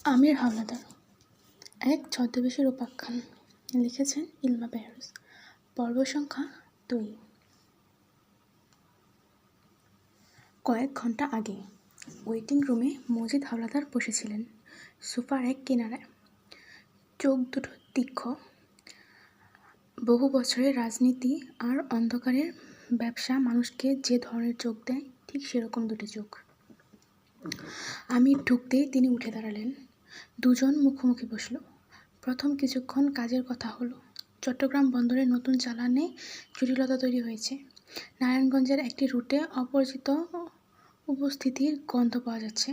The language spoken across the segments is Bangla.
আমির হাওলাদার, এক ছদ্মবেশের উপাখ্যান। লিখেছেন ইলমা বেহরুজ। পর্ব সংখ্যা 2। কয়েক ঘন্টা আগে ওয়েটিং রুমে মজিদ হাওলাদার বসেছিলেন সোফার এক কিনারায়। চোখ দুটো তীক্ষ্ণ। বহু বছরের রাজনীতি আর অন্ধকারের ব্যবসা মানুষকে যে ধরনের চোখ দেয়, ঠিক সেরকম দুটি চোখ। আমির ঢুকতেই তিনি উঠে দাঁড়ালেন। দুজন মুখোমুখি বসল। প্রথম কিছুক্ষণ কাজের কথা হলো। চট্টগ্রাম বন্দরে নতুন চালানে জটিলতা তৈরি হয়েছে। নারায়ণগঞ্জের একটি রুটে অপরিচিত উপস্থিতির গন্ধ পাওয়া যাচ্ছে।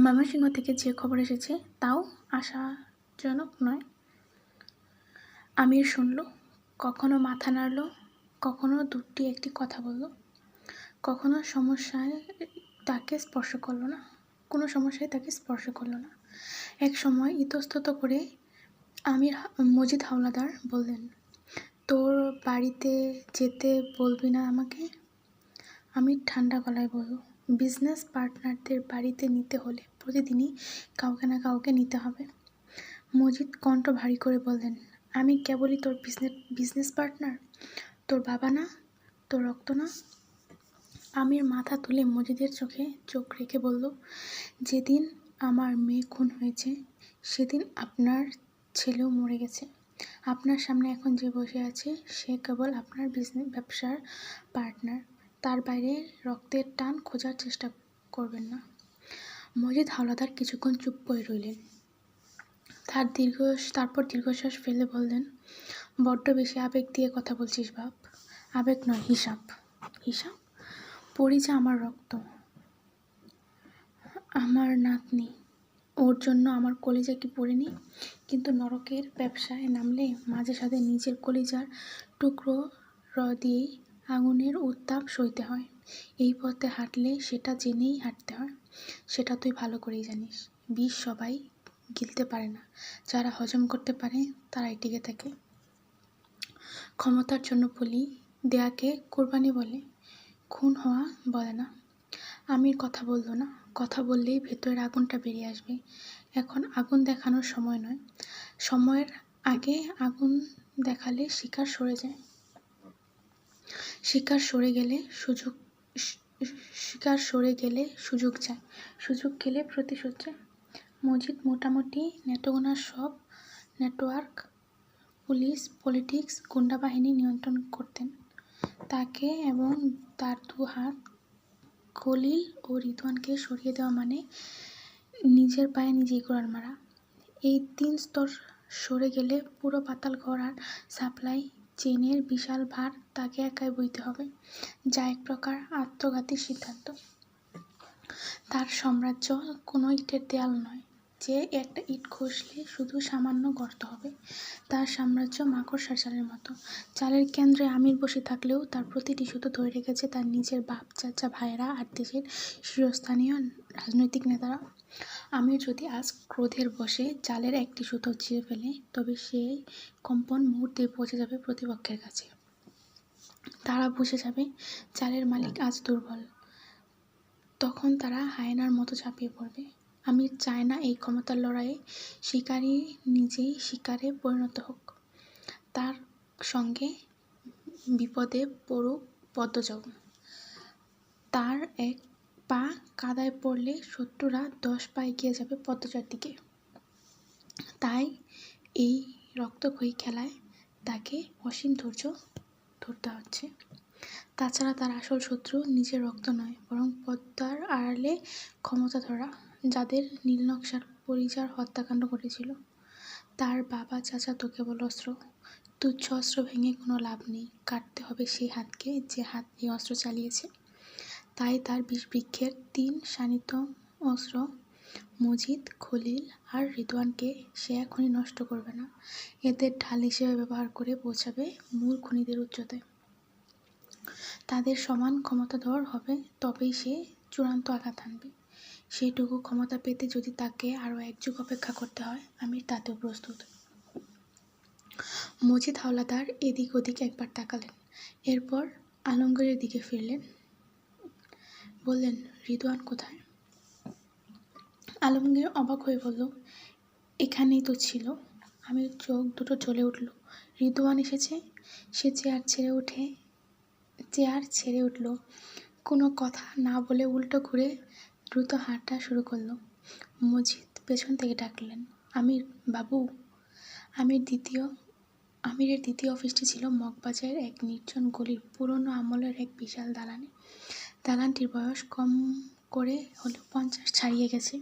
ময়মনসিংহ থেকে যে খবর এসেছে তাও আশাজনক নয়। আমির শুনল, কখনো মাথা নাড়ল, কখনো দুটি একটি কথা বলল, কখনো কোনো সমস্যায় তাকে স্পর্শ করল না। এক সময় ইতস্তত করে মজিদ হাওলাদার বললেন, তোর বাড়িতে যেতে বলবি না আমাকে? আমির ঠান্ডা গলায় বলল, বিজনেস পার্টনারদের বাড়িতে নিতে হলে প্রতিদিনই কাউকে না কাউকে নিতে হবে। মজিদ কণ্ঠ ভারী করে বললেন, আমি কেবলই তোর বিজনেস পার্টনার? তোর বাবা না? তোর রক্ত না? আমির মাথা তুলে মজিদের চোখে চোখ রেখে বলল, যেদিন আমার মেয়ে খুন হয়েছে সেদিন আপনার ছেলেও মরে গেছে। আপনার সামনে এখন যে বসে আছে সে কেবল আপনার ব্যবসার পার্টনার। তার বাইরে রক্তের টান খোঁজার চেষ্টা করবেন না। মজিদ হাওলাদার কিছুক্ষণ চুপ করে রইলেন। তারপর দীর্ঘশ্বাস ফেলে বললেন, বড্ড বেশি আবেগ দিয়ে কথা বলছিস বাপ। আবেগ নয়, হিসাব। হিসাব? পরিচা আমার রক্ত, আমার নাতনি, ওর জন্য আমার কলিজা কি পড়েনি? কিন্তু নরকের ব্যবসায় নামলে মাঝে সাঝে নিজের কলিজার টুকরো দিয়েই আগুনের উত্তাপ সইতে হয়। এই পথে হাঁটলে সেটা জেনেই হাঁটতে হয়। সেটা তুই ভালো করেই জানিস। বিষ সবাই গিলতে পারে না, যারা হজম করতে পারে তারাই টিকে থাকে। ক্ষমতার জন্য বলি দেয়াকে কোরবানি বলে, খুন হওয়া বলে না। আমির কথা বলল না। কথা বললেই ভেতরের আগুনটা বেরিয়ে আসবে। এখন আগুন দেখানোর সময় নয়। সময়ের আগে আগুন দেখালে শিকার সরে যায়। শিকার সরে গেলে সুযোগ যায়। সুযোগ গেলে প্রতিশোধ যায়। মজিদ মোটামুটি নেটগোনার সব নেটওয়ার্ক, পুলিশ, পলিটিক্স, গুন্ডা বাহিনী নিয়ন্ত্রণ করতেন। তাকে এবং তার 2 হাত খলিল ও রিদওয়ানকে সরিয়ে দেওয়া মানে নিজের পায়ে নিজেই কুড়াল মারা। এই 3 স্তর সরে গেলে পুরো পাতালঘর আর সাপ্লাই চেইনের বিশাল ভার তাকে একাই বইতে হবে, যা এক প্রকার আত্মঘাতী সিদ্ধান্ত। তার সাম্রাজ্য কোনো ইটের দেয়াল নয় যে একটা ইট ঘষলে শুধু সামান্য গর্ত হবে। তার সাম্রাজ্য মাকড়সার জালের মতো। জালের কেন্দ্রে আমির বসে থাকলেও তার প্রতিটি সুতো ধরে রেখেছে তার নিজের বাপ, চাচা, ভাইয়েরা আর দেশের শীর্ষস্থানীয় রাজনৈতিক নেতারা। আমির যদি আজ ক্রোধের বশে জালের একটি সুতো ছিঁড়ে ফেলে, তবে সেই কম্পন মুহূর্তেই পৌঁছে যাবে প্রতিপক্ষের কাছে। তারা বুঝে যাবে জালের মালিক আজ দুর্বল। তখন তারা হায়েনার মতো ঝাঁপিয়ে পড়বে। আমির চায় না এই ক্ষমতার লড়াইয়ে শিকারী নিজেই শিকারে পরিণত হোক। তার সঙ্গে বিপদে পড়ুক পদ্মজাও। তার এক পা কাদায় পড়লে শত্রুরা 10 পা এগিয়ে যাবে পদ্মজার দিকে। তাই এই রক্তক্ষয়ী খেলায় তাকে অসীম ধৈর্য ধরতে হচ্ছে। তাছাড়া তার আসল শত্রু নিজের রক্ত নয়, বরং পদ্মার আড়ালে ক্ষমতা ধরা, যাদের নীলনকশার পরিচার হত্যাকাণ্ড ঘটেছিল। তার বাবা, চাচা তো কেবল অস্ত্র। তুচ্ছ অস্ত্র ভেঙে কোনো লাভ নেই। কাটতে হবে সেই হাতকে যে হাত এই অস্ত্র চালিয়েছে। তাই তার বিষবৃক্ষের 3 শানিত অস্ত্র মজিদ, খলিল আর রিদওয়ানকে সে এখনই নষ্ট করবে না। এদের ঢাল হিসেবে ব্যবহার করে পৌঁছাবে মূল খুনিদের উচ্চতায়। তাদের সমান ক্ষমতাধর হবে, তবেই সে চূড়ান্ত আঘাত হানবে। সেইটুকু ক্ষমতা পেতে যদি তাকে আরও 1 যুগ অপেক্ষা করতে হয়, আমির তাতেও প্রস্তুত। মজিদ হাওলাদার এদিক ওদিক একবার তাকালেন। এরপর আলমগীরের দিকে ফিরলেন। বললেন, রিদওয়ান কোথায়? আলমগীর অবাক হয়ে বলল, এখানেই তো ছিল। আমির চোখ দুটো জ্বলে উঠল। রিদওয়ান এসেছে। সে চেয়ার ছেড়ে উঠল। কোনো কথা না বলে উল্টো ঘুরে দ্রুত হাঁটা শুরু করলো। মজিদ পেছন থেকে ডাকলেন, আমির বাবু। আমিরের দ্বিতীয় অফিসটি ছিল মগবাজারের এক নির্জন গলির পুরনো আমলের এক বিশাল দালানে। দালানটির বয়স কম করে হলেও 50 ছাড়িয়ে গেছে।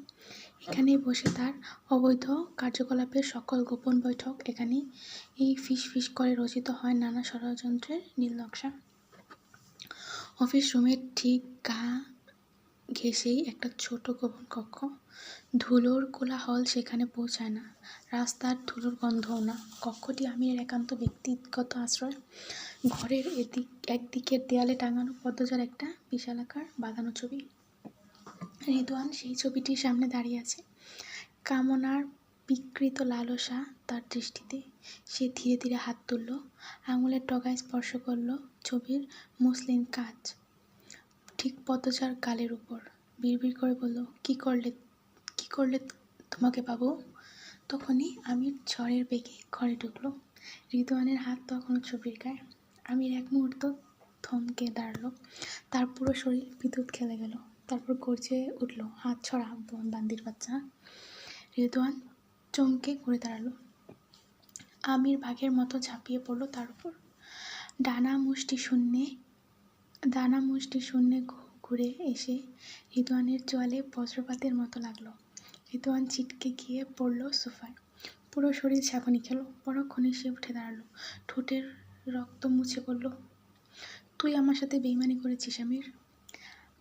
এখানেই বসে তার অবৈধ কার্যকলাপের সকল গোপন বৈঠক। এখানেই এই ফিস করে রচিত হয় নানা ষড়যন্ত্রের নীলনকশা। অফিস রুমের ঠিক গা ঘেঁষেই একটা ছোট গোপন কক্ষ। ধুলোর কোলাহল সেখানে পৌঁছায় না, রাস্তার ধুলোর গন্ধও না। কক্ষটি আমিরের একান্ত ব্যক্তিগত আশ্রয়। ঘরের একদিকের দেয়ালে টাঙানো পদ্মজার একটা বিশালাকার বাঁধানো ছবি। রিদওয়ান সেই ছবিটির সামনে দাঁড়িয়ে আছে। কামনার বিকৃত লালসা তার দৃষ্টিতে। সে ধীরে ধীরে হাত তুলল, আঙুলের ডগায় স্পর্শ করল ছবির মসলিন কাঁচ, ঠিক পদ্মজার গালের উপর। বিড়বিড় করে বলল, কি করলে তোমাকে বাবু? তখনই আমির ঝড়ের বেগে ঘরে ঢুকল। রিদওয়ানের হাত তখনও ছবির গায়ে। আমির এক মুহূর্ত থমকে দাঁড়ালো। তার পুরো শরীর বিদ্যুৎ খেলে গেল। তারপর গর্জে উঠল, হাত ছড়া বান্দির বাচ্চা। রিদওয়ান চমকে ঘুরে দাঁড়ালো। আমির বাঘের মতো ঝাঁপিয়ে পড়ল তার উপর। ডানা মুষ্টি শূন্যে ঘুরে এসে রিদওয়ানের চোয়ালে বজ্রপাতের মতো লাগলো। রিদওয়ান ছিটকে গিয়ে পড়ল সোফায়। পুরো শরীর ঝাঁকুনি খেল। পরক্ষণে সে উঠে দাঁড়ালো, ঠোঁটের রক্ত মুছে পড়ল। তুই আমার সাথে বেইমানি করেছিস আমির।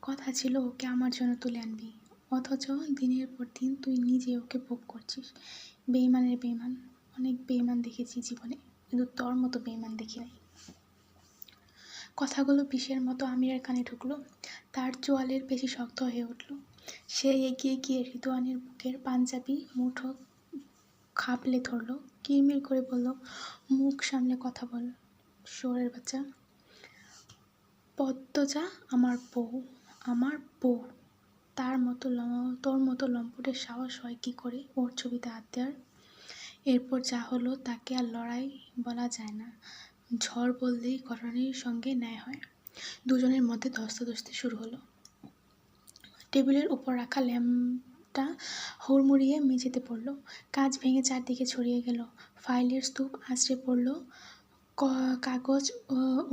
কথা ছিল ওকে আমার জন্য তুলে আনবি, অথচ দিনের পর দিন তুই নিজে ওকে ভোগ করছিস। বেইমানের বেইমান। অনেক বেইমান দেখেছি জীবনে, কিন্তু তোর মতো বেইমান দেখি নাই। কথাগুলো বিষের মতো আমিরের কানে ঢুকলো। তার চোয়ালের বেশি শক্ত হয়ে উঠল। সে এগিয়ে গিয়ে রিদওয়ানের বুকের পাঞ্জাবি মুঠো খাপলে ধরল। কিরমির করে বলল, মুখ সামলে কথা বল শুয়োরের বাচ্চা। পদ্মজা আমার বউ। তোর মতো লম্পটের সাহস হয় কি করে ওর ছবিতে হাত দেওয়ার? এরপর যা হলো তাকে আর লড়াই বলা যায় না। ঝড় বললেই ঘটনার সঙ্গে ন্যায় হয়। দুজনের মধ্যে ধস্তাধস্তি শুরু হলো। টেবিলের উপর রাখা ল্যাম্পটা হুড়মুড়িয়ে মেঝেতে পড়ল। কাঁচ ভেঙে চারদিকে ছড়িয়ে গেল। ফাইলের স্তূপ আছড়ে পড়ল। কাগজ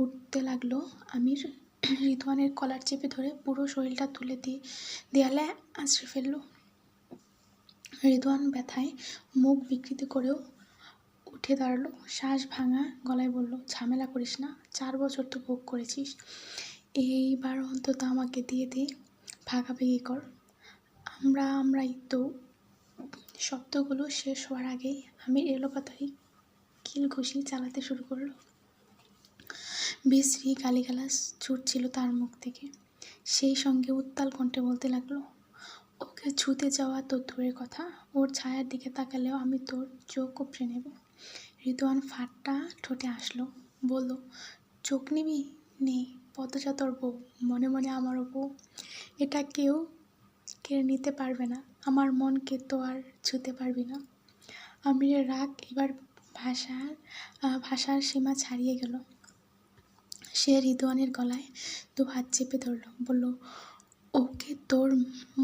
উঠতে লাগলো। আমির রিদওয়ানের কলার চেপে ধরে পুরো শরীরটা তুলে দিয়ে দেয়ালে আছড়ে ফেলল। রিদওয়ান ব্যথায় মুখ বিকৃত করেও উঠে দাঁড়ালো। শ্বাস ভাঙা গলায় বলল, ঝামেলা করিস না, 4 বছর তো ভোগ করেছিস, এইবার অন্তত আমাকে দিয়ে দে, ভাগাভাগি কর। আমরাই তো। শব্দগুলো শেষ হওয়ার আগেই আমির এলোপাতাড়ি কিলঘুষি চালাতে শুরু করলো। বিশ্রী গালিগালাজ ছুটছিল তার মুখ থেকে। সেই সঙ্গে উত্তাল কণ্ঠে বলতে লাগলো, ওকে ছুতে যাওয়া তো দূরের কথা, ওর ছায়ার দিকে তাকালেও আমি তোর চোখ উপড়ে নেব। রিদওয়ান ফাট্টা ঠোঁটে আসলো, বলল, চোখ নিবি? নে, পদ্মজা তোর বউ, মনে মনে আমারও বউ। এটা কেউ কেড়ে নিতে পারবে না। আমার মনকে তো আর ছুতে পারবি না। আমিরের রাগ এবার ভাষার সীমা ছাড়িয়ে গেল। সে রিদওয়ানের গলায় 2 হাত চেপে ধরল, বলল, ওকে তোর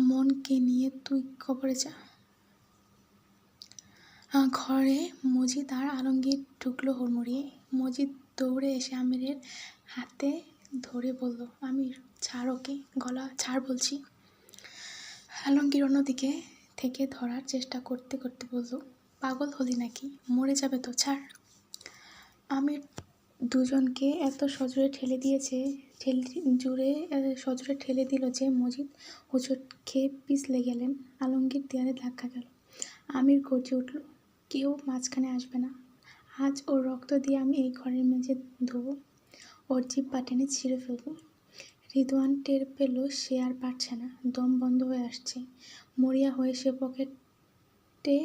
মনকে নিয়ে তুই কবরে যা। ঘরে মজিদ আর আলমগীর ঢুকলো হুড়মুড়িয়ে। মজিদ দৌড়ে এসে আমিরের হাতে ধরে বলল, আমির ছাড় ওকে, গলা ছাড় বলছি। আলমগীর অন্যদিকে থেকে ধরার চেষ্টা করতে করতে বলল, পাগল হলি নাকি? মরে যাবে তো, ছাড়। আমির দুজনকে এত সজোরে ঠেলে দিল যে মজিদ হোঁচট খেয়ে পিছলে গেলেন। আলমগীর দেয়ালে ধাক্কা গেল। আমির গর্জে উঠল, কেউ মাঝখানে আসবে না। আজ ওর রক্ত দিয়ে আমি এই ঘরের মেঝে ধোবো, ওর জিহ্বা টেনে ছিঁড়ে ফেলব। রিদওয়ান টের পেল সে আর পারছে না, দম বন্ধ হয়ে আসছে। মরিয়া হয়ে সে পকেটে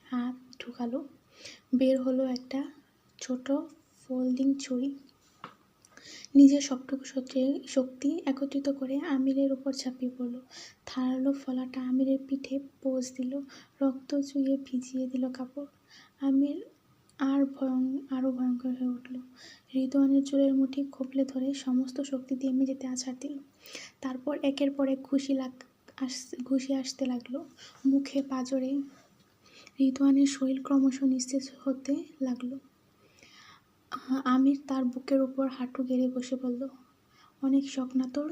হাত ঢুকালো। বের হলো একটা ছোট ফোল্ডিং ছুরি। নিজের সবটুকু শক্তি একত্রিত করে আমিরের উপর ঝাঁপিয়ে পড়ল। ধারালো ফলাটা আমিরের পিঠে পোঁচ দিল, রক্ত চুইয়ে ভিজিয়ে দিল কাপড়। আমির আরও ভয়ঙ্কর হয়ে উঠল। রিদওয়ানের চুলের মুঠি কবলে ধরে সমস্ত শক্তি দিয়ে মেঝেতে আছাড় দিল। তারপর একের পর এক ঘুষি আসতে লাগলো মুখে, পাঁজরে। রিদওয়ানের শরীর ক্রমশ নিস্তেজ হতে লাগলো। আমির তার বুকের উপর হাঁটু গেড়ে বসে বলল, অনেক শখ না তোর?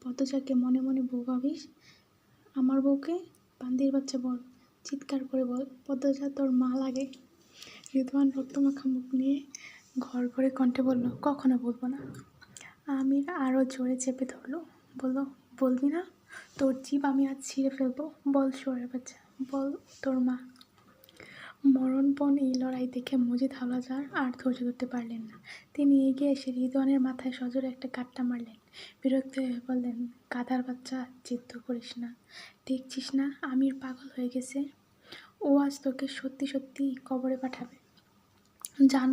পদ্মজাকে মনে মনে বউ ভাবিস? আমার বউকে? বান্দির বাচ্চা বল, চিৎকার করে বল, পদ্মজা তোর মা লাগে। রিদওয়ান রক্তমাখা মুখ নিয়ে ঘড়ঘড়ে কণ্ঠে বলল, কখনো বলবো না। আমির আরও জোরে চেপে ধরল, বলল, বলবি না? তোর জিভ আমি আজ ছিঁড়ে ফেলবো। বল শুয়োরের বাচ্চা, বল তোর মা। মরণপণ এই লড়াই দেখে মজিদ হাওলাদার আর ধৈর্য ধরতে পারলেন না। তিনি এগিয়ে এসে রিদওয়ানের মাথায় সজোরে একটা গাঁট্টা মারলেন। বিরক্ত হয়ে বললেন, গাধার বাচ্চা, জিদ্দ করিস না। দেখছিস না আমির পাগল হয়ে গেছে? ও আজ তোকে সত্যি সত্যি কবরে পাঠাবে। জান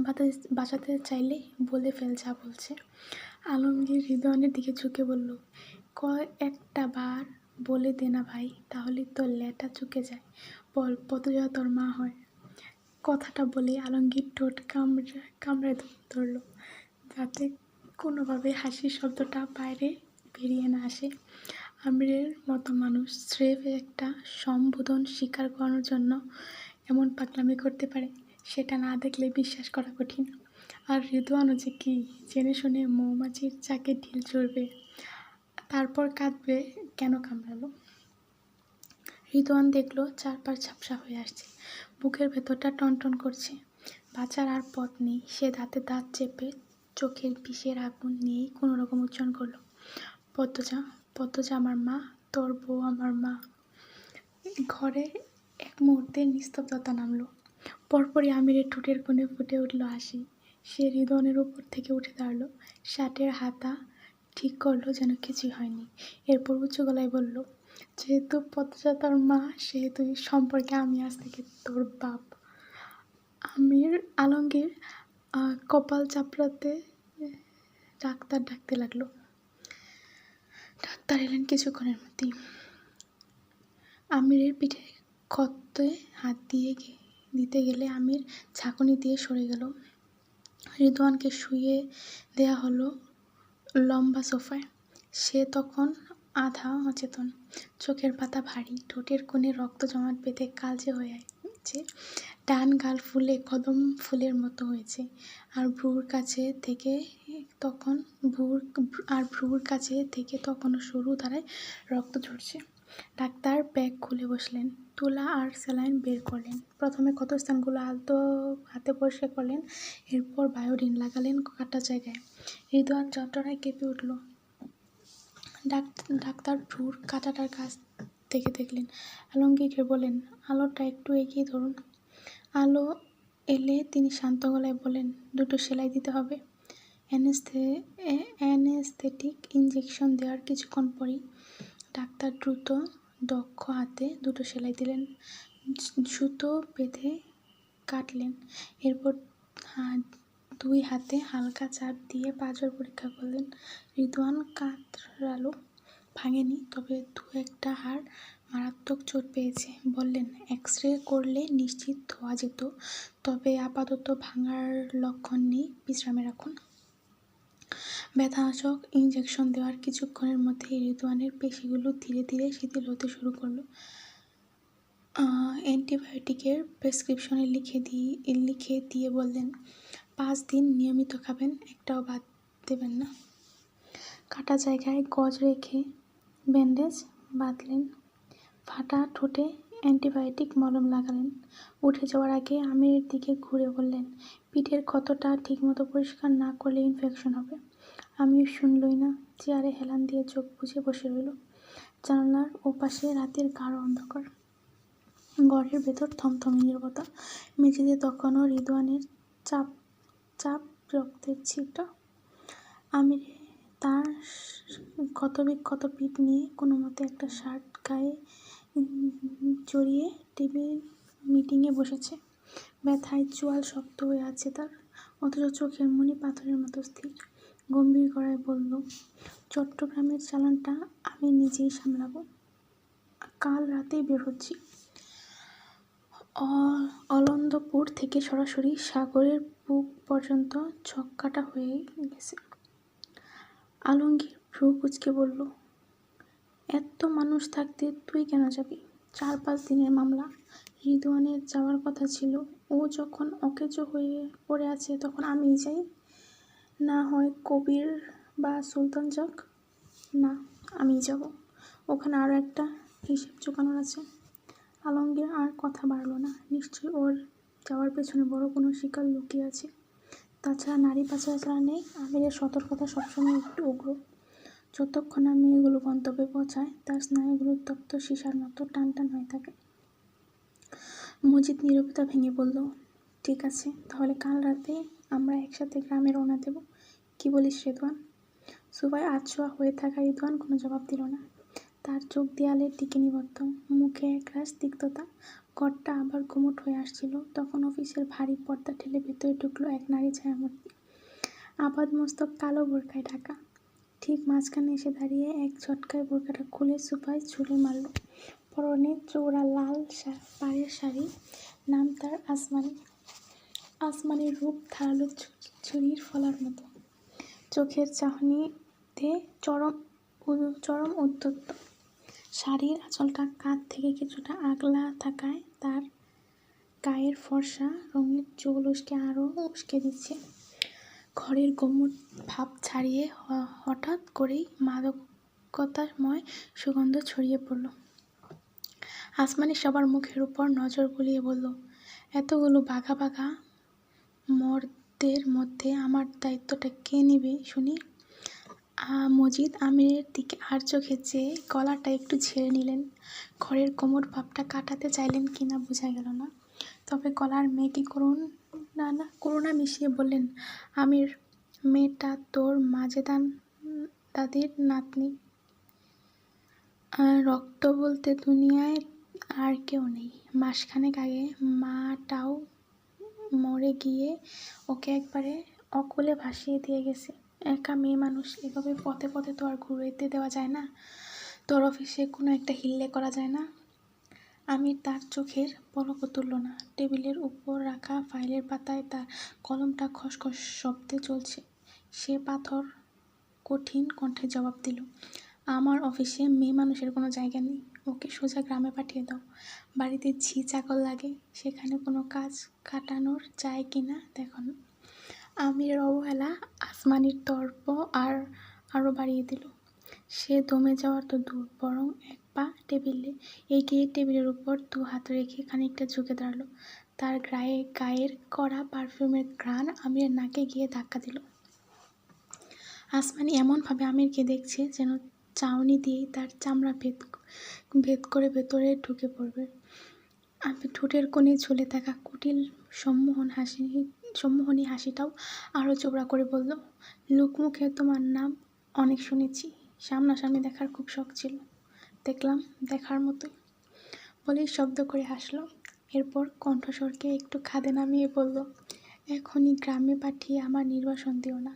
বাঁচাতে চাইলে বলে ফেল যা বলছে। আলমগীর রিদওয়ানের দিকে ঝুঁকে বলল, একটা বার বলে দে না ভাই, তাহলে তোর লেটা চুকে যায়। বল পদ্মজা তোর মা হয়। কথাটা বলে আলমগীর ঠোঁট কামড়ে ধরল, যাতে কোনোভাবে হাসির শব্দটা বাইরে বেরিয়ে না আসে। আমিরের মতো মানুষ স্রেফ একটা সম্বোধন স্বীকার করানোর জন্য এমন পাগলামি করতে পারে, সেটা না দেখলে বিশ্বাস করা কঠিন। আর রিদওয়ানও যে কি জেনে শুনে মৌমাছির চাকে ঢিল ছুড়বে, তারপর কাঁদবে কেন কামড়ালো। রিদওয়ান দেখল চারপাশ ঝাপসা হয়ে আসছে, বুকের ভেতরটা টনটন করছে। বাঁচার আর পথ নেই। সে দাঁতে দাঁত চেপে চোখের বিষের আগুন নিয়েই কোনো রকম উচ্চারণ করল, পদ্মজা, পদ্মজা আমার মা, তোর বউ আমার মা। ঘরে এক মুহূর্তে নিস্তব্ধতা নামলো। পরপরই আমিরের ঠোঁটের কোণে ফুটে উঠল হাসি। সে রিদওয়ানের উপর থেকে উঠে দাঁড়ালো, শার্টের হাতা ঠিক করলো যেন কিছুই হয়নি। এরপর উঁচু গলায় বলল, যেহেতু পদ্মজা তোর মা, সেহেতু সম্পর্কে আমি আজ থেকে তোর বাপ। আলমগীর কপাল চাপড়াতে ডাক্তার ডাকতে লাগলো। ডাক্তার এলেন কিছুক্ষণের মধ্যেই। আমিরের পিঠে ক্ষতে হাত দিতে গেলে আমির ঝাঁকুনি দিয়ে সরে গেল। রিদওয়ানকে শুইয়ে দেয়া হলো লম্বা সোফায়। সে তখন আধা অচেতন, চোখের পাতা ভারী, ঠোঁটের কোণে রক্ত জমাট বেঁধে কালচে হয়ে আছে। ডান গাল ফুলে কদম ফুলের মতো হয়েছে, আর ভ্রুর কাছে থেকে তখনও সরু ধারায় রক্ত ঝরছে। ডাক্তার ব্যাগ খুলে বসলেন, তুলা আর স্যালাইন বের করলেন। প্রথমে ক্ষতস্থানগুলো আলতো হাতে পরিষ্কার করলেন, এরপর বায়োডিন লাগালেন কাটা জায়গায়। রিদওয়ান যন্ত্রণায় কেঁপে উঠল। ডাক্তার ভ্রুর কাটাটার কাছ থেকে দেখলেন। আলমগীরকে বললেন, আলোটা একটু এগিয়ে ধরুন। আলো এলে তিনি শান্ত গলায় বললেন, দুটো সেলাই দিতে হবে। অ্যানেস্থেটিক ইঞ্জেকশন দেওয়ার কিছুক্ষণ পরই ডাক্তার দ্রুত দক্ষ হাতে দুটো সেলাই দিলেন, সুতো বেঁধে কাটলেন। এরপর দুই হাতে হালকা চাপ দিয়ে পাঁজর পরীক্ষা করলেন। রিদওয়ান কাতরালো, ভাঙেনি, তবে দু একটা হাড় মারাত্মক চোট পেয়েছে। বললেন, এক্স-রে করলে নিশ্চিত হওয়া যেত, তবে আপাতত ভাঙার লক্ষণ নেই, বিশ্রামে রাখুন। ব্যথানাশক ইঞ্জেকশন দেওয়ার কিছুক্ষণের মধ্যেই রিদওয়ানের পেশিগুলো ধীরে ধীরে শিথিল হতে শুরু করলো। অ্যান্টিবায়োটিকের প্রেসক্রিপশনে লিখে দিয়ে বললেন, 5 দিন নিয়মিত খাবেন, একটাও বাদ দেবেন না। কাটা জায়গায় গজ রেখে ব্যান্ডেজ বাঁধলেন, ফাটা ঠোঁটে অ্যান্টিবায়োটিক মলম লাগালেন। উঠে যাওয়ার আগে আমিরের দিকে ঘুরে বললেন, পিঠের ক্ষতটা ঠিকমতো পরিষ্কার না করলে ইনফেকশন হবে। আমির শুনলই না, চেয়ারে হেলান দিয়ে চোখ বুজে বসে রইল। জানালার ওপাশে রাতের গাঢ় অন্ধকার, ঘরের ভেতর থমথমে নীরবতা। মেঝেতে তখনও রিদওয়ানের চাপ চাপ রক্তের ছিটা। আমির তার ক্ষতবিক্ষত পিঠ নিয়ে কোনোমতে একটা শার্ট গায়ে জড়িয়ে টিভি মিটিংয়ে বসেছে। ব্যথায় চোয়াল শক্ত হয়ে আছে তার, অথচ চোখের মণি পাথরের মতো স্থির। গম্ভীর গলায় বলল, চট্টগ্রামের চালানটা আমি নিজেই সামলাবো। কাল রাতেই বের হচ্ছি। অলন্দপুর থেকে সরাসরি সাগরের বুক পর্যন্ত ছক্কাটা হয়ে গেছে। আলমগীর ভ্রু কুঁচকে বলল, এত মানুষ থাকতে তুই কেন যাবি? 4-5 দিনের মামলা। রিদওয়ানের যাওয়ার কথা ছিল। ও যখন অকেজো হয়ে পড়ে আছে তখন আমিই যাই। না হয় কবির বা সুলতান যাক। না, আমিই যাব। ওখানে আরও একটা হিসেব চুকানোর আছে। আলমগীর আর কথা বাড়ল না। নিশ্চয়ই ওর যাওয়ার পেছনে বড় কোনো শিকার লুকিয়ে আছে। তাছাড়া নারী পাচার যারা নেই, আমিরের সতর্কতা সবসময় একটু উগ্র। যতক্ষণ না মেয়েগুলো গন্তব্যে পৌঁছায় তার স্নায়ুগুলো তপ্ত সীসার মতো টান টান হয়ে থাকে। মজিদ নীরবতা ভেঙে বলল, ঠিক আছে, তাহলে কাল রাতে আমরা একসাথে গ্রামে রওনা দেব। কি বলিস রিদওয়ান? সোফায় আধশোয়া হয়ে থাকা রিদওয়ান কোনো জবাব দিল না। তার চোখ দেয়ালের দিকে নিবদ্ধ, মুখে একরাশ তিক্ততা। ঘরটা আবার গুমোট হয়ে আসছিল। তখন অফিসের ভারী পর্দা ঠেলে ভেতরে ঢুকলো এক নারী ছায়ামূর্তি। আপাদমস্তক কালো বোরকায় ঢাকা। ঠিক মাঝখানে এসে দাঁড়িয়ে এক ঝটকায় বোরকাটা খুলে সোফায় ছুঁড়ে মারল। পরনে চৌড়া লাল পাড়ের শাড়ি। নাম তার আসমানি। আসমানির রূপ ধারালো ছুরির ফলার মতো। চোখের চাহনিতে চরম উদ্ধত্ত। শাড়ির আঁচলটা কাঁধ থেকে কিছুটা আগলা থাকায় তার গায়ের ফর্সা রঙের চুল আরও উস্কে দিচ্ছে। ঘরের গুমোট ভাব ছাড়িয়ে হঠাৎ করেই মাদকতাময় সুগন্ধ ছড়িয়ে পড়ল। আসমানি সবার মুখের উপর নজর বুলিয়ে বলল, এতগুলো বাঘা বাঘা মর্দের মধ্যে আমার দায়িত্বটা কে নেবে শুনি? মজিদ আমিরের দিকে আর চোখে চেয়ে গলাটা একটু ঝেড়ে নিলেন। ঘরের কোমর ভাবটা কাটাতে চাইলেন কিনা বোঝা গেল না। তবে গলার মেকি করুণা মিশিয়ে বললেন, আমির, মেয়েটা তোর মাজেদা দাদির নাতনি। রক্ত বলতে দুনিয়ায় আর কেউ নেই। মাসখানেক আগে মাটাও মরে গিয়ে ওকে একবারে অকূলে ভাসিয়ে দিয়ে গেছে। একা মেয়ে মানুষ, এভাবে পথে পথে তো আর ঘুরতে দেওয়া যায় না। তোর অফিসে কোনো একটা হিল্লে করা যায় না? আমির তার চোখের পলকও তুলল না। টেবিলের উপর রাখা ফাইলের পাতায় তার কলমটা খসখস শব্দে চলছে। সে পাথর কঠিন কণ্ঠে জবাব দিল, আমার অফিসে মেয়ে মানুষের কোনো জায়গা নেই। ওকে সোজা গ্রামে পাঠিয়ে দাও। বাড়িতে ঝি চাকর লাগে, সেখানে কোনো কাজ কাটানোর যায় কি না দেখো। আমিরের অবহেলা আসমানির দর্প আরও বাড়িয়ে দিল। সে দমে যাওয়ার তো দূর, বরং এক পা টেবিলে এগিয়ে টেবিলের উপর 2 হাত রেখে খানিকটা ঝুঁকে দাঁড়ালো। তার গায়ের কড়া পারফিউমের ঘ্রাণ আমিরের নাকে গিয়ে ধাক্কা দিল। আসমানি এমনভাবে আমিরকে দেখছে যেন চাউনি দিয়েই তার চামড়া ভেদ করে ভেতরে ঢুকে পড়বে। আমি ঠোঁটের কোণে ঝুলে থাকা কুটিল সম্মোহনী হাসিটাও আরও চোবড়া করে বলল, লোকমুখে তোমার নাম অনেক শুনেছি, সামনাসামনি দেখার খুব শখ ছিল। দেখলাম দেখার মতোই। বলেই শব্দ করে হাসল। এরপর কণ্ঠস্বরকে একটু খাদে নামিয়ে বলল, এখনই গ্রামে পাঠিয়ে আমার নির্বাসন দিও না।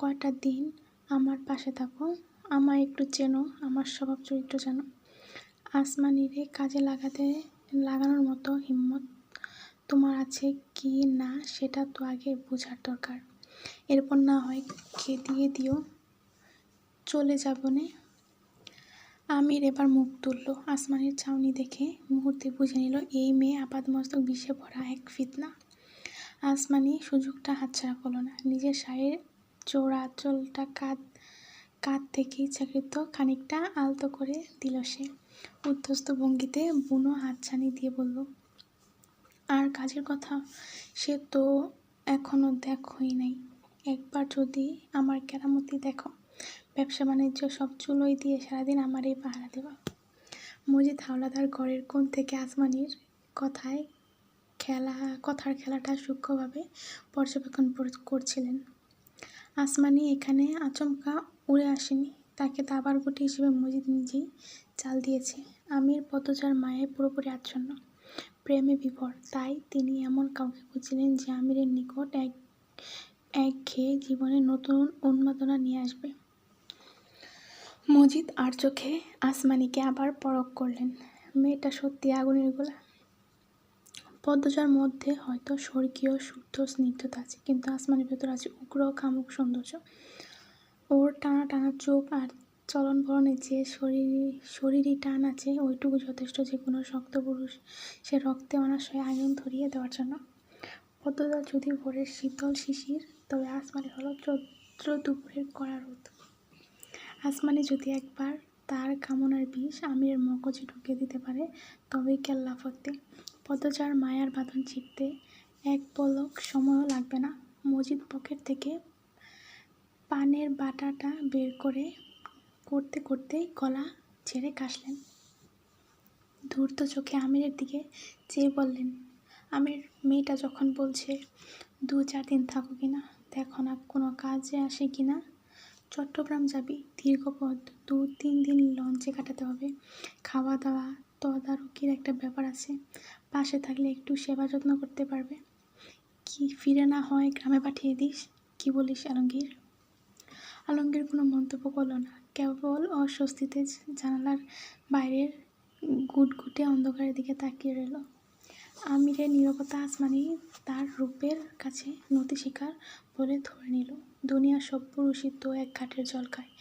কয়টা দিন আমার পাশে থাকো, আমায় একটু চেনো, আমার স্বভাব চরিত্র জানো। আসমানিরে কাজে লাগানোর মতো হিম্মত তোমার আছে কি না সেটা তো আগে বোঝার দরকার। এরপর না হয় খেদিয়ে দিও, চলে যাবনে। আমির এবার মুখ তুলল। আসমানির চাউনি দেখে মুহূর্তে বুঝে নিল এই মেয়ে আপাদমস্তক বিষে ভরা এক ফিতনা। আসমানি সুযোগটা হাতছাড়া করল না। নিজের শাড়ির চৌড়া আঁচলটা কাঁধ থেকে ইচ্ছাকৃত খানিকটা আলতো করে দিল সে। উদ্ধস্ত ভঙ্গিতে বুনো হাতছানি দিয়ে বলল, আর কাজের কথা? সে তো এখনো দেখোই নাই। একবার যদি আমার কেরামতি দেখো, ব্যবসা বাণিজ্য সব চুলোই দিয়ে সারাদিন আমারই পাহারা দেওয়া। মজিদ হাওলাদার ঘরের কোণ থেকে আসমানির কথার খেলাটা সূক্ষ্মভাবে পর্যবেক্ষণ করছিলেন। আসমানি এখানে আচমকা উড়ে আসেনি। তাকে দাবার গুটি হিসেবে মজিদ নিজেই চাল দিয়েছে। আমির পদচার মায়ে পুরোপুরি আচ্ছন্ন, প্রেমে বিভোর। তাই তিনি এমন কাউকে খুঁজছিলেন যে আমিরের নিকট একঘেয়ে জীবনে নতুন উন্মাদনা নিয়ে আসবে। মজিদ আর চোখে আসমানিকে আবার পরখ করলেন। মেয়েটা সত্যি আগুনের গোলা। পদ্মজার মধ্যে হয়তো স্বর্গীয় শুদ্ধ স্নিগ্ধতা আছে, কিন্তু আসমানের ভেতর আছে উগ্র কামুক সৌন্দর্য। ওর টানা টানা চোখ আর চলন বলনে যে শরীরী টান আছে, ওইটুকু যথেষ্ট যে কোনো শক্ত পুরুষ সে রক্তে অনাশয়ে আগুন ধরিয়ে দেওয়ার জন্য। পদ্মজা যদি ভোরের শীতল শিশির, তবে আসমানি হলো চৈত্র দুপুরের কড়া রোদ। আসমানি যদি একবার তার কামনার বিষ আমিরের মগজে ঢুকিয়ে দিতে পারে, তবেই কেল্লা ফতে। পদ্মজার মায়ার বাঁধন ছিঁড়তে এক পলক সময়ও লাগবে না। মজিদ পকেট থেকে পানের বাটাটা বের করতে করতেই গলা ছেড়ে কাশলেন। ধূর্ত চোখে আমিরের দিকে চেয়ে বললেন, আমির, মেয়েটা যখন বলছে 2-4 দিন থাকো কিনা, দেখো না কোনো কাজে আসে কিনা। চট্টগ্রাম যাবি, দীর্ঘ পথ, 2-3 দিন লঞ্চে কাটাতে হবে। খাওয়া দাওয়া তদারকির একটা ব্যাপার আছে। পাশে থাকলে একটু সেবা যত্ন করতে পারবে। কি ফিরে না হয় গ্রামে পাঠিয়ে দিস? কি বলিস আলমগীর? আলমগীর কোনো মন্তব্য করল না, কেবল অস্বস্তিতে জানালার বাইরের গুটগুটে অন্ধকারের দিকে তাকিয়ে রইল। আমিরের নীরবতা আসমানি তার রূপের কাছে নতি স্বীকার বলে ধরে নিল। দুনিয়ার সব পুরুষই তো এক ঘাটের জল খায়,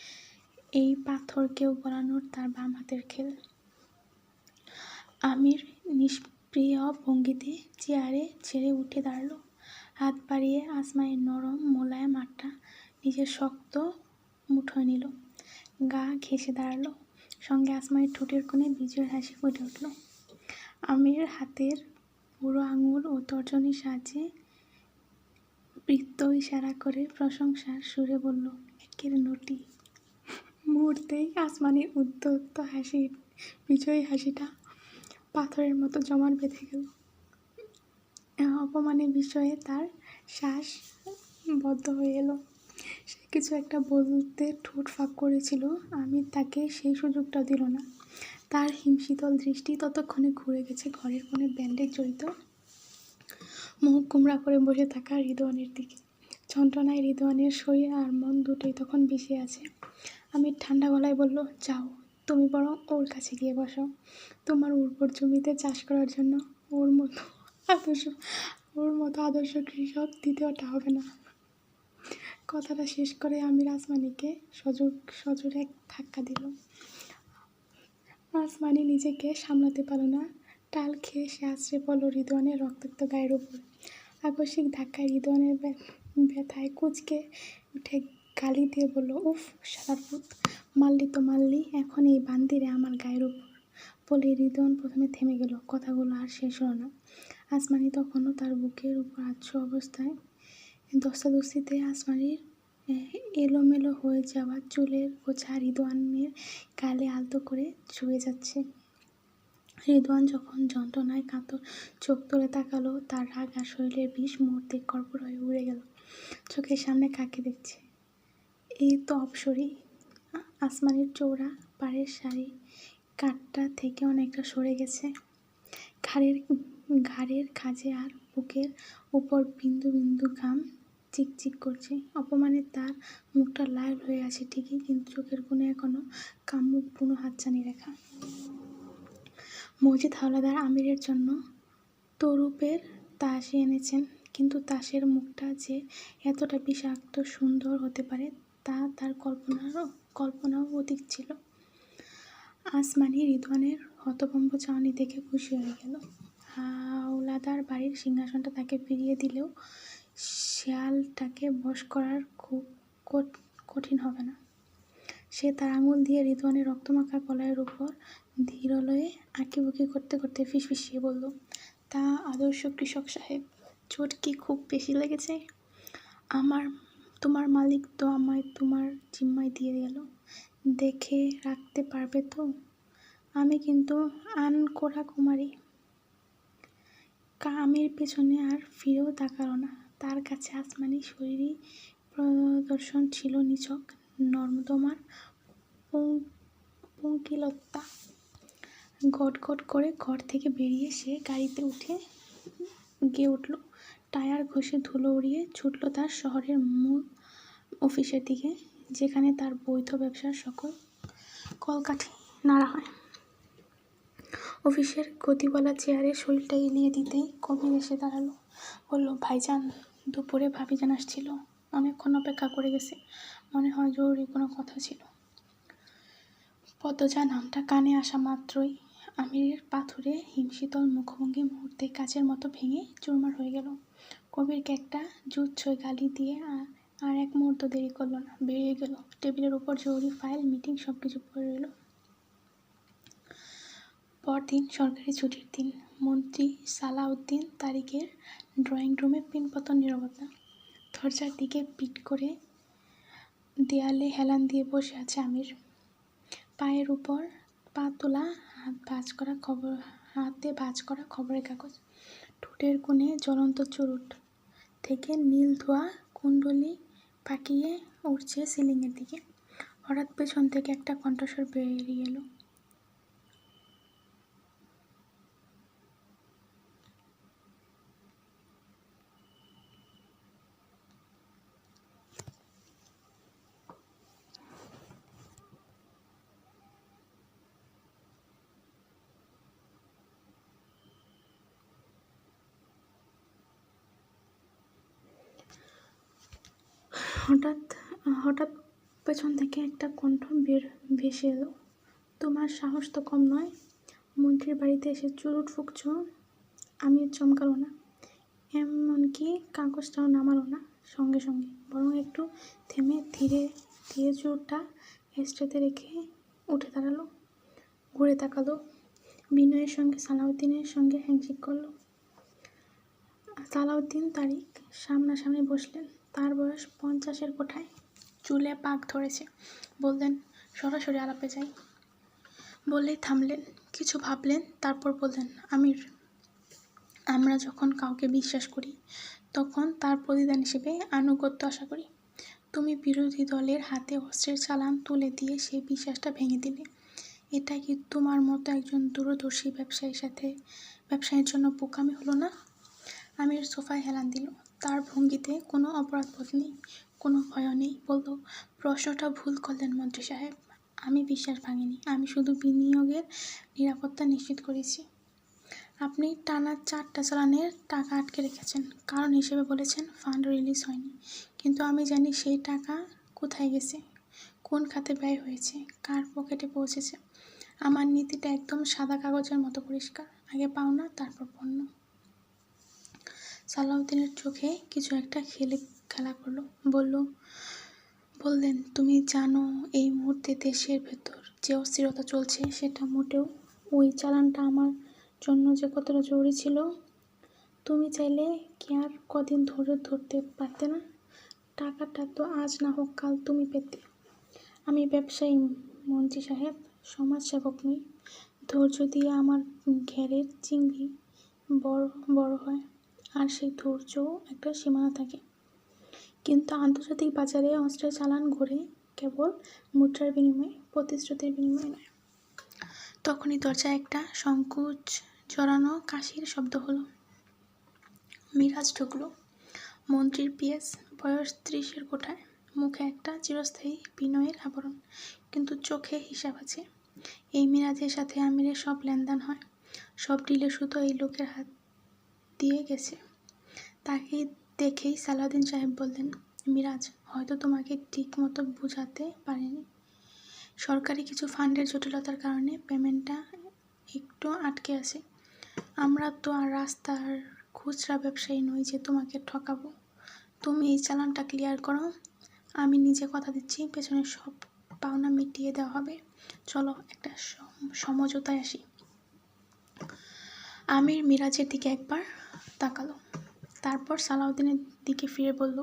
এই পাথরকেও গলানোর তার বাম হাতের খেল। আমির নিষ্প্রিয় ভঙ্গিতে চেয়ারে ছেড়ে উঠে দাঁড়াল। হাত বাড়িয়ে আসমানির নরম মোলায়েম হাতটা নিজের শক্ত মুঠোয় নিল। গা ঘেঁষে দাঁড়াল। সঙ্গে আসমানির ঠোঁটের কোণে বিজয়ের হাসি ফুটে উঠল। আমির হাতের বুড়ো আঙুল ও তর্জনীর সাহায্যে বৃত্ত ইশারা করে প্রশংসার সুরে বলল, একের নটি। মুহূর্তেই আসমানির উদ্যত হাসি, বিজয়ী হাসিটা পাথরের মতো জমাট বেঁধে গেল। অপমানে বিষয়ে তার শ্বাস বদ্ধ হয়ে এলো। সে কিছু একটা বলতে ঠোঁট ফাঁক করেছিল, আমির তাকে সেই সুযোগটাও দিল না। তার হিমশীতল দৃষ্টি ততক্ষণে ঘুরে গেছে ঘরের কোণে ব্যান্ডেজ জড়িত, মুখ কুমড়া করে বসে থাকা রিদওয়ানের দিকে। যন্ত্রণায় রিদওয়ানের শরীর আর মন দুটোই তখন বিষে আছে। আমির ঠান্ডা গলায় বলল, যাও, তুমি বরং ওর কাছে গিয়ে বসো। তোমার উর্বর জমিতে চাষ করার জন্য ওর মতো আদর্শ কৃষক দ্বিতীয়টা হবে না। কথাটা শেষ করে আমির আসমানিকে সজোরে এক ধাক্কা দিল। আসমানি নিজেকে সামলাতে পারল না। টাল খেয়ে সে আছড়ে পড়ল রিদওয়ানের রক্তাক্ত গায়ের উপর। আকস্মিক ধাক্কায় রিদওয়ানের ব্যথায় কুঁচকে উঠে গালি দিয়ে বলল, উফ শালার পুত, মারলি তো মারলি, এখন এই বান্দিরে আমার গায়ের উপর। বলে রিদওয়ান প্রথমে থেমে গেল, কথাগুলো আর শেষ হলো না। আসমানি তখনও তার বুকের উপর আচ্ছ অবস্থায়। ধস্তাধস্তিতে আসমানির এলোমেলো হয়ে যাওয়া চুলের গোছা রিদওয়ানের গালে আলতো করে ছুঁয়ে যাচ্ছে। রিদওয়ান যখন যন্ত্রণায় কাতর চোখ তুলে তাকালো, তার রাগ আর শরীরের বিষ মুহূর্তে কর্পূর হয়ে উড়ে গেল। চোখের সামনে কাকে দেখছে? এই তো অপসরী। আসমানির চৌড়া পাড়ের শাড়ি কাঠটা থেকে অনেকটা সরে গেছে। ঘাড়ের খাঁজে আর বুকের উপর বিন্দু বিন্দু ঘাম চিকচিক করছে। অপমানে তার মুখটা লাল হয়ে আছে ঠিকই, কিন্তু চোখের কোণে এখনো কামুক বুনো হাতছানি রেখা। মজিদ হাওলাদার আমিরের জন্য তরুপের তাস এনেছেন, কিন্তু তাসের মুখটা যে এতটা বিষাক্ত সুন্দর হতে পারে তা তার কল্পনাও অধিক ছিল। আসমানি রিদওয়ানের হতভম্ব চাহনি দেখে খুশি হয়ে গেল। হাওলাদার বাড়ির সিংহাসনটা তাকে ফিরিয়ে দিলেও শেয়ালটাকে বশ করার খুব কঠিন হবে না। সে তার আঙুল দিয়ে রিদওয়ানের রক্তমাখা কলাইয়ের উপর ধীরলয়ে আঁকিবুকি করতে করতে ফিসফিসিয়ে বলল, তা আদর্শ কৃষক সাহেব, চোট কি খুব বেশি লেগেছে? তোমার মালিক তো আমায় তোমার জিম্মায় দিয়ে গেল, দেখে রাখতে পারবে তো? আমি কিন্তু আনকোড়া কুমারী। আমির পেছনে আর ফিরেও তাকালো না। তার কাছে আসমানি শরীরী প্রদর্শন ছিল নিছক নর্মদমার পঙ্কিলতা। গট গট করে ঘর থেকে বেরিয়ে সে গাড়িতে গিয়ে উঠল। টায়ার ঘষে ধুলো উড়িয়ে ছুটল তার শহরের মূল অফিসের দিকে, যেখানে তার বৈধ ব্যবসার সকল কলকাঠি নাড়া হয়। অফিসের গদিওয়ালা চেয়ারে শরীরটা এলিয়ে দিতেই কবির এসে দাঁড়ালো। বলল, ভাইজান, দুপুরে ভাবিজান আসছিল, অনেকক্ষণ অপেক্ষা করে গেছে, মনে হয় জরুরি কোনো কথা ছিল। পদ্মজা নামটা কানে আসা মাত্রই আমিরের পাথুরে হিমশীতল মুখভঙ্গি মুহূর্তে কাচের মতো ভেঙে চুরমার হয়ে গেল। কবিরকে একটা জুৎসই গালি দিয়ে আর এক মুহূর্ত দেরি করল না, বেরিয়ে গেল। টেবিলের উপর জরুরি ফাইল, মিটিং সবকিছু পড়ে রইল। পরদিন সরকারি ছুটির দিন। মন্ত্রী সালাউদ্দিন তারিকের ড্রয়িং রুমে পিনপতন নীরবতা। দরজার দিকে পিঠ করে দেয়ালে হেলান দিয়ে বসে আছে আমির। পায়ের উপর পা তোলা, হাতে ভাঁজ করা খবরের কাগজ। ঠোঁটের কোণে জ্বলন্ত চুরুট থেকে নীল ধোঁয়া কুণ্ডলি পাকিয়ে উঠছে সিলিংয়ের দিকে। হঠাৎ পেছন থেকে একটা কণ্ঠস্বর বেরিয়ে এলো। হঠাৎ পেছন থেকে একটা কণ্ঠ ভেসে এলো। তোমার সাহস তো কম নয়, মন্ত্রীর বাড়িতে এসে চুরুট ফুঁকছ। আমি চমকালো না, এমনকি কাগজটাও নামালো না সঙ্গে সঙ্গে, বরং একটু থেমে ধীরে ধীরে চুরুটটা এস্ট্রেতে রেখে উঠে দাঁড়ালো। ঘুরে তাকালো, বিনয়ের সঙ্গে সালাউদ্দিনের সঙ্গে হ্যান্ডশেক করলো। সালাউদ্দিন তারিক সামনাসামনি বসলেন। তার বয়স 50-এর কোঠায়, চুলে পাক ধরেছে। বললেন, সরাসরি আলাপে যাই। বললেই থামলেন, কিছু ভাবলেন, তারপর বললেন, আমির, আমরা যখন কাউকে বিশ্বাস করি তখন তার প্রতিদান হিসেবে আনুগত্য আশা করি। তুমি বিরোধী দলের হাতে অস্ত্রের চালান তুলে দিয়ে সেই বিশ্বাসটা ভেঙে দিলে। এটা কি তোমার মতো একজন দূরদর্শী ব্যবসায়ীর জন্য বোকামি হলো না? আমির সোফায় হেলান দিল। তার ভঙ্গিতে কোনো অপরাধবোধ নেই, কোনো ভয় নেই। বলল, প্রশ্নটা ভুল করলেন মন্ত্রী সাহেব, আমি বিশ্বাস ভাঙিনি, আমি শুধু বিনিয়োগের নিরাপত্তা নিশ্চিত করেছি। আপনি টানা 4টা চালানের টাকা আটকে রেখেছেন, কারণ হিসেবে বলেছেন ফান্ড রিলিজ হয়নি, কিন্তু আমি জানি সেই টাকা কোথায় গেছে, কোন খাতে ব্যয় হয়েছে, কার পকেটে পৌঁছেছে। আমার নীতিটা একদম সাদা কাগজের মতো পরিষ্কার, আগে পাওনা, তারপর পণ্য। সালাউদ্দিনের চোখে কিছু একটা খেলা করলো। বললেন, তুমি জানো এই মুহূর্তে দেশের ভেতর যে অস্থিরতা চলছে, সেটা মোটেও ওই চালানটা আমার জন্য যে কতটা জরুরি ছিল। তুমি চাইলে কি আর কদিন ধরতে পারতে না? টাকাটা তো আজ না হোক কাল তুমি পেতে। আমি ব্যবসায়ী মন্ত্রী সাহেব, সমাজসেবক নই। ধৈর্য দিয়ে আমার ঘেরের চিংড়ি বড় হয়, আর সেই ধৈর্যও একটা সীমানা থাকে। কিন্তু আন্তর্জাতিক বাজারে অস্ত্রের চালান ঘোরে কেবল মুদ্রার বিনিময়ে, প্রতিশ্রুতির বিনিময়ে নয়। তখনই দরজায় একটা সংকোচ জড়ানো কাশির শব্দ হলো। মিরাজ ঢুকলো। মন্ত্রীর পিএস, বয়স 30-এর কোঠায়, মুখে একটা চিরস্থায়ী বিনয়ের আবরণ, কিন্তু চোখে হিসাব আছে। এই মিরাজের সাথে আমিরের সব লেনদেন হয়, সব ডিলে শুধু এই লোকের হাত দিয়ে গেছে। তাকে দেখেই সালাউদ্দিন সাহেব বললেন, মিরাজ, হয়তো তোমাকে ঠিক মতো বোঝাতে পারেনি। সরকারি কিছু ফান্ডের জটিলতার কারণে পেমেন্টটা একটু আটকে আছে। আমরা তো আর রাস্তার খুচরা ব্যবসায়ী নই যে তোমাকে ঠকাবো। তুমি এই চালানটা ক্লিয়ার করো, আমি নিজে কথা দিচ্ছি পেছনের সব পাওনা মিটিয়ে দেওয়া হবে। চলো একটা সমঝোতায় আসি। আমির মিরাজের দিকে একবার তাকালো, তারপর সালাউদ্দিনের দিকে ফিরে বলল,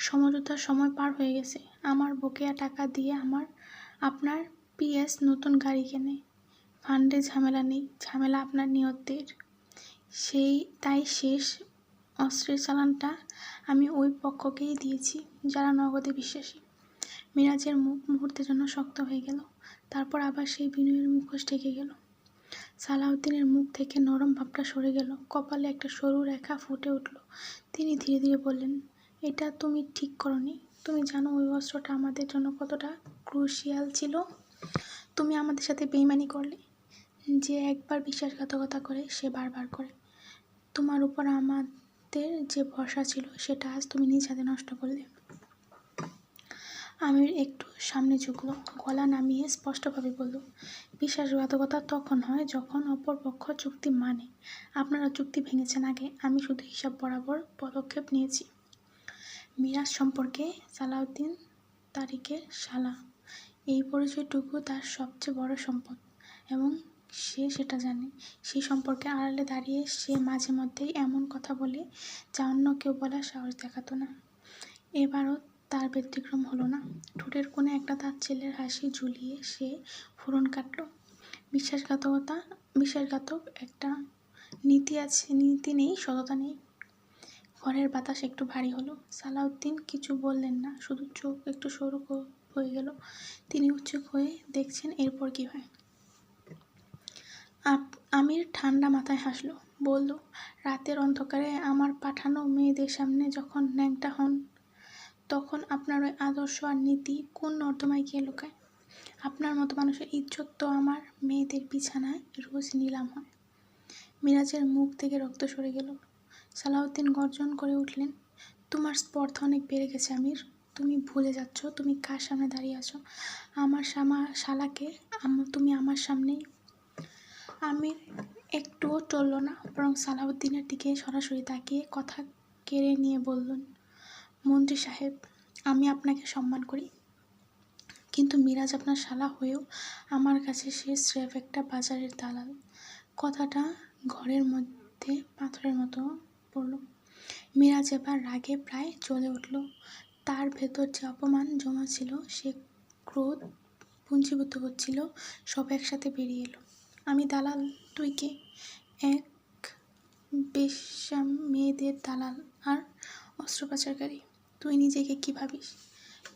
সমঝোতার সময় পার হয়ে গেছে। আমার বকেয়া টাকা দিয়ে আপনার পিএস নতুন গাড়ি কেনে। ফান্ডে ঝামেলা নেই, ঝামেলা আপনার নিয়তের। তাই শেষ অস্ত্রের চালানটা আমি ওই পক্ষকেই দিয়েছি যারা নগদে বিশ্বাসী। মিরাজের মুখ মুহূর্তের জন্য শক্ত হয়ে গেল, তারপর আবার সেই বিনয়ের মুখোশ ঢেকে গেল। সালাউদ্দিনের মুখ থেকে নরম ভাবটা সরে গেল, কপালে একটা সরু রেখা ফুটে উঠল। তিনি ধীরে ধীরে বললেন, এটা তুমি ঠিক করনি। তুমি জানো ওই অস্ত্রটা আমাদের জন্য কতটা ক্রুশিয়াল ছিল। তুমি আমাদের সাথে বেইমানি করলে। যে একবার বিশ্বাসঘাতকতা করে সে বারবার করে। তোমার উপর আমাদের যে ভরসা ছিল সেটা আজ তুমি নিজ হাতে নষ্ট করলে। আমির একটু সামনে ঝুঁকল, গলা নামিয়ে স্পষ্টভাবে বলল, বিশ্বাসঘাতকতা তখন হয় যখন অপরপক্ষ চুক্তি মানে। আপনারা চুক্তি ভেঙেছেন আগে, আমি শুধু হিসাব বরাবর পদক্ষেপ নিয়েছি। মিরাজ সম্পর্কে সালাউদ্দিন তারিকের শালা, এই পরিচয়টুকু তার সবচেয়ে বড় সম্পদ এবং সে সেটা জানে। সেই সম্পর্কে আড়ালে দাঁড়িয়ে সে মাঝে মধ্যেই এমন কথা বলে যা অন্য কেউ বলার সাহস দেখাতো না। এবারও তার ব্যতিক্রম হলো না। ঠোঁটের কোণে একটা তাচ্ছিল্যের হাসি ঝুলিয়ে সে ফোড়ন কাটল। বিশ্বাসঘাতক একটা নীতি আছে, নীতি নেই, সততা নেই। ঘরের বাতাস একটু ভারী হলো। সালাউদ্দিন কিছু বললেন না, শুধু চোখ একটু সরু হয়ে গেল। তিনি উৎসুক হয়ে দেখছেন এরপর কি হয়। আমির ঠান্ডা মাথায় হাসল, বলল, রাতের অন্ধকারে আমার পাঠানো মেয়েদের সামনে যখন ন্যাংটা হন, তখন আপনার ওই আদর্শ আর নীতি কোন নর্দমায় গিয়ে লুকায়? আপনার মতো মানুষের ইজ্জত তো আমার মেয়েদের বিছানায় রোজ নিলাম হয়। মিরাজের মুখ থেকে রক্ত সরে গেল। সালাউদ্দিন গর্জন করে উঠলেন, তোমার স্পর্ধা অনেক বেড়ে গেছে আমির। তুমি ভুলে যাচ্ছ তুমি কার সামনে দাঁড়িয়ে আছো। আমার শালাকে তুমি আমার সামনেই। আমির একটুও টলল না, বরং সালাউদ্দিনের দিকে সরাসরি তাকিয়ে কথা কেড়ে নিয়ে বললেন, মন্ত্রী সাহেব, আমি আপনাকে সম্মান করি, কিন্তু মিরাজ আপনার শালা হয়েও আমার কাছে সে স্রেফ একটা বাজারের দালাল। কথাটা ঘরের মধ্যে পাথরের মতো পড়ল। মিরাজ এবার রাগে প্রায় জ্বলে উঠল। তার ভেতর যে অপমান জমা ছিল, সে ক্রোধ পুঞ্জীভূত হচ্ছিল, সব একসাথে বেরিয়ে এলো। আমি দালাল? তুই কে? এক বেশ্যা মেয়েদের দালাল আর অস্ত্র পাচারকারী। তুই নিজেকে কি ভাবিস?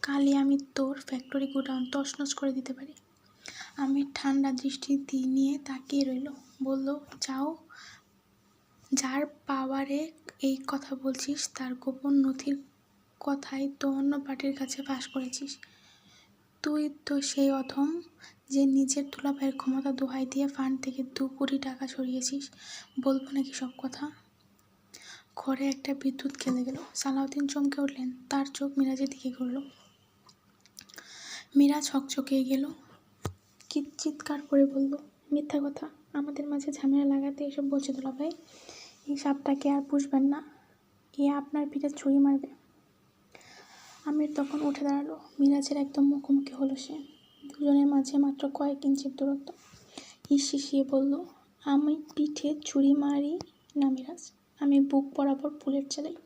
কালই আমি তোর ফ্যাক্টরি গোডাউন তছনছ করে দিতে পারি। আমি ঠান্ডা দৃষ্টি নিয়ে তাকিয়ে রইল, বলল, যার পাওয়ারে এই কথা বলছিস তার গোপন নথির কথাই তো অন্য পার্টির কাছে ফাঁস করেছিস। তুই তো সেই অধম যে নিজের দুলাভাইয়ের ক্ষমতা দোহাই দিয়ে ফান্ড থেকে 2 কোটি টাকা সরিয়েছিস। বলবো নাকি সব কথা? ঘরে একটা বিদ্যুৎ খেলে গেল। সালাউদ্দিন চমকে উঠলেন, তার চোখ মিরাজের দিকে ঘুরল। মিরাজ হকচকিয়ে গেল, চিৎকার করে বলল, মিথ্যা কথা, আমাদের মাঝে ঝামেলা লাগাতে এসব বলছে দুলাভাই। এই সাপটাকে আর পুষবেন না, এ আপনার পিঠে ছুরি মারবে। আমির তখন উঠে দাঁড়ালো। মিরাজের একদম মুখোমুখি হলো সে। দুজনের মাঝে মাত্র কয়েক ইঞ্চির দূরত্ব। হিসিয়ে বলল, আমি পিঠে ছুরি মারি না মিরাজ, আমি বুক বরাবর বুলেট চালাই।